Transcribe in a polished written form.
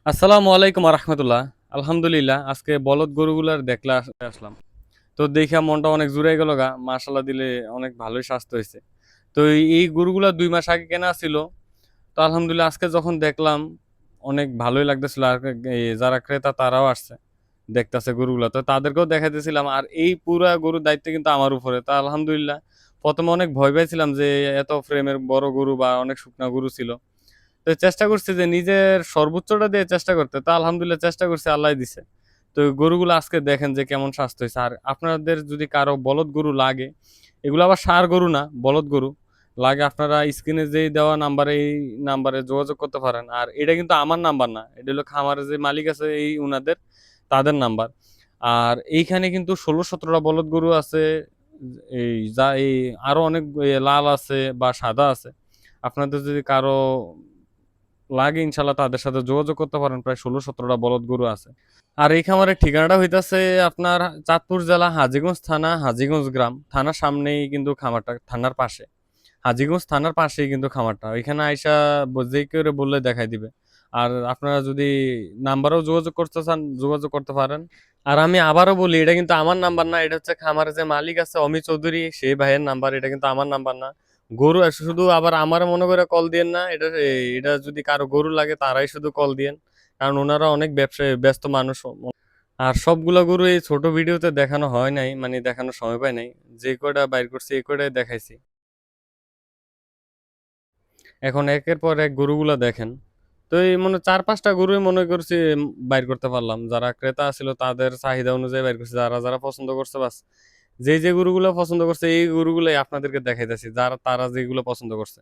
আসসালামু আলাইকুম রহমতুল্লাহ। আলহামদুলিল্লাহ, আজকে বলদ গরুগুলার দেখলা আসলাম। তো দেখা মনটা অনেক জুড়াই গেল গা। মাশাল্লাহ দিলে অনেক ভালোই স্বাস্থ্য হয়েছে। তো এই গরুগুলা 2 মাস আগে কেনা ছিল। তো আলহামদুলিল্লাহ আজকে যখন দেখলাম অনেক ভালোই লাগতেছিল। আর যারা ক্রেতা তারাও আসছে দেখতেছে গরুগুলা, তো তাদেরকেও দেখাইতেছিলাম। আর এই পুরা গরুর দায়িত্ব কিন্তু আমার উপরে। তা আলহামদুলিল্লাহ প্রথমে অনেক ভয় পাইছিলাম যে এত ফ্রেমের বড় গরু বা অনেক শুকনা গরু ছিল। তো চেষ্টা করছি যে নিজের সর্বোচ্চটা দিয়ে চেষ্টা করতে। তা আলহামদুলিল্লাহ চেষ্টা করছি, আল্লাহ দিছে। তো গরুগুলো আজকে দেখেন যে কেমন স্বাস্থ্য হয়েছে। আর আপনাদের যদি কারো বলদ গরু লাগে, এগুলো আবার ষাঁড় গরু না, বলদ গরু লাগে, আপনারা স্ক্রিনে যেই দেওয়া নাম্বারে এই নাম্বারে যোগাযোগ করতে পারেন। আর এটা কিন্তু আমার নাম্বার না, এটা হলো খামারের যে মালিক আছে এই উনাদের, তাদের নাম্বার। আর এইখানে কিন্তু 16-17টা বলদ গরু আছে। এই আরো অনেক লাল আছে বা সাদা আছে। আপনাদের যদি কারো লাগে ইনশাল্লাহ তাদের সাথে যোগাযোগ করতে পারেন। প্রায় 16-17টা বলদ গরু আছে। আর এই খামারের ঠিকানাটা হইতাছে আপনার চাঁদপুর জেলা হাজীগঞ্জ থানা, হাজীগঞ্জ গ্রাম। থানার সামনেই কিন্তু খামারটা, থানার পাশে। হাজীগঞ্জ থানার পাশেই কিন্তু খামারটা। ওইখানে আইসা যে কেউ বললে দেখাই দিবে। আর আপনারা যদি নাম্বারেও যোগাযোগ করতে চান, যোগাযোগ করতে পারেন। আর আমি আবারও বলি, এটা কিন্তু আমার নাম্বার না, এটা হচ্ছে খামারের যে মালিক আছে অমিত চৌধুরী, সেই ভাইয়ের নাম্বার। এটা কিন্তু আমার নাম্বার না। গরু শুধু আবার আমার মনে করে কল দিয়েন না। এটা যদি কারো গরু লাগে তারাই শুধু কল দিয়েন, কারণ ওনারা অনেক ব্যবসায় ব্যস্ত মানুষ। আর সবগুলা গরু এই ছোট ভিডিওতে দেখানো হয় নাই, মানে দেখানোর সময় পাই নাই। যে কয়টা বাইর করছি এই কয়টাই দেখাইছি। এখন একের পর এক গরুগুলা দেখেন। তো এই মনে 4-5টা গরুই মনে করছি বাইর করতে পারলাম। যারা ক্রেতা ছিল তাদের চাহিদা অনুযায়ী বাইর করছি, যারা যারা পছন্দ করছে বাস। যে যে গরুগুলো পছন্দ করছে এই গরুগুলাই আপনাদেরকে দেখাইতেছি, যারা তারা যেগুলো পছন্দ করছে।